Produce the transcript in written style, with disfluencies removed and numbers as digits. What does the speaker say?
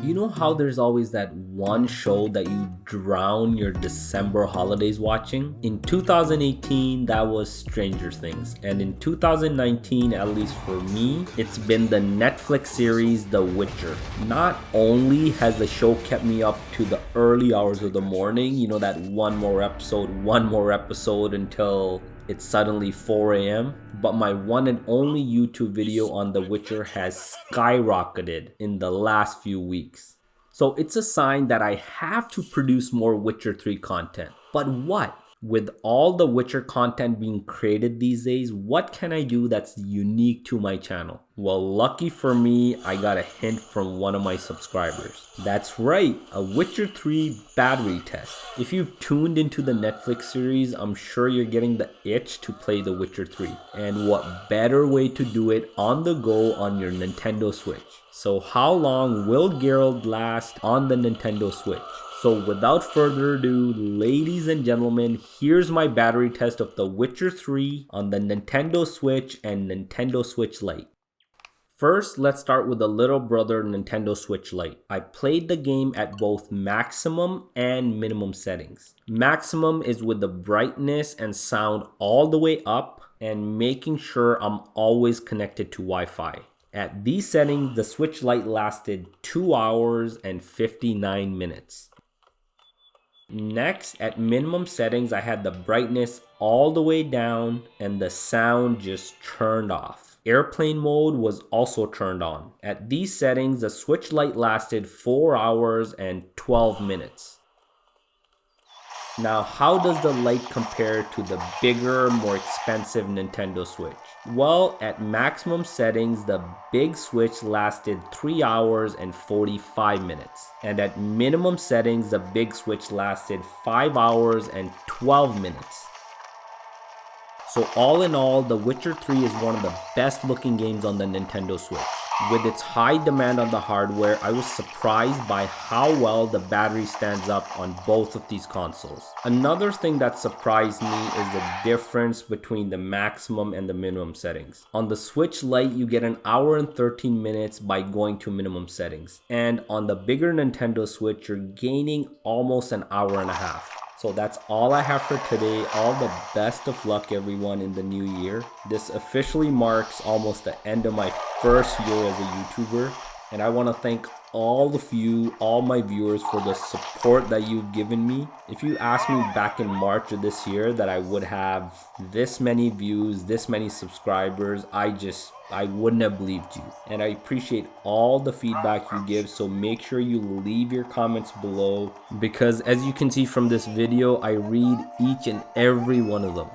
You know how there's always that one show that you drown your December holidays watching? In 2018, that was Stranger Things. And in 2019, at least for me, it's been the Netflix series The Witcher. Not only has the show kept me up to the early hours of the morning, that one more episode until it's suddenly 4 a.m. But my one and only YouTube video on The Witcher has skyrocketed in the last few weeks. So it's a sign that I have to produce more Witcher 3 content. But what? With all the Witcher content being created these days, what can I do that's unique to my channel? Well, lucky for me, I got a hint from one of my subscribers. That's right, a Witcher 3 battery test. If you've tuned into the Netflix series, I'm sure you're getting the itch to play The Witcher 3. And what better way to do it on the go on your Nintendo Switch? So how long will Geralt last on the Nintendo Switch? So without further ado, ladies and gentlemen, here's my battery test of The Witcher 3 on the Nintendo Switch and Nintendo Switch Lite. First, let's start with the little brother Nintendo Switch Lite. I played the game at both maximum and minimum settings. Maximum is with the brightness and sound all the way up and making sure I'm always connected to Wi-Fi. At these settings, the Switch Lite lasted 2 hours and 59 minutes. Next, at minimum settings, I had the brightness all the way down and the sound just turned off. Airplane mode was also turned on. At these settings, the Switch Lite lasted 4 hours and 12 minutes. Now, how does the Lite compare to the bigger, more expensive Nintendo Switch? Well, at maximum settings, the big Switch lasted 3 hours and 45 minutes. And at minimum settings, the big Switch lasted 5 hours and 12 minutes. So all in all, The Witcher 3 is one of the best looking games on the Nintendo Switch. With its high demand on the hardware, I was surprised by how well the battery stands up on both of these consoles. Another thing that surprised me is the difference between the maximum and the minimum settings. On the Switch Lite, you get an hour and 13 minutes by going to minimum settings. And on the bigger Nintendo Switch, you're gaining almost an hour and a half. So that's all I have for today. All the best of luck, everyone, in the new year. This officially marks almost the end of my first year as a YouTuber. And I want to thank all of you, all my viewers, for the support that you've given me. If you asked me back in March of this year that I would have this many views, this many subscribers, I wouldn't have believed you. And I appreciate all the feedback you give, so make sure you leave your comments below, because as you can see from this video, I read each and every one of them.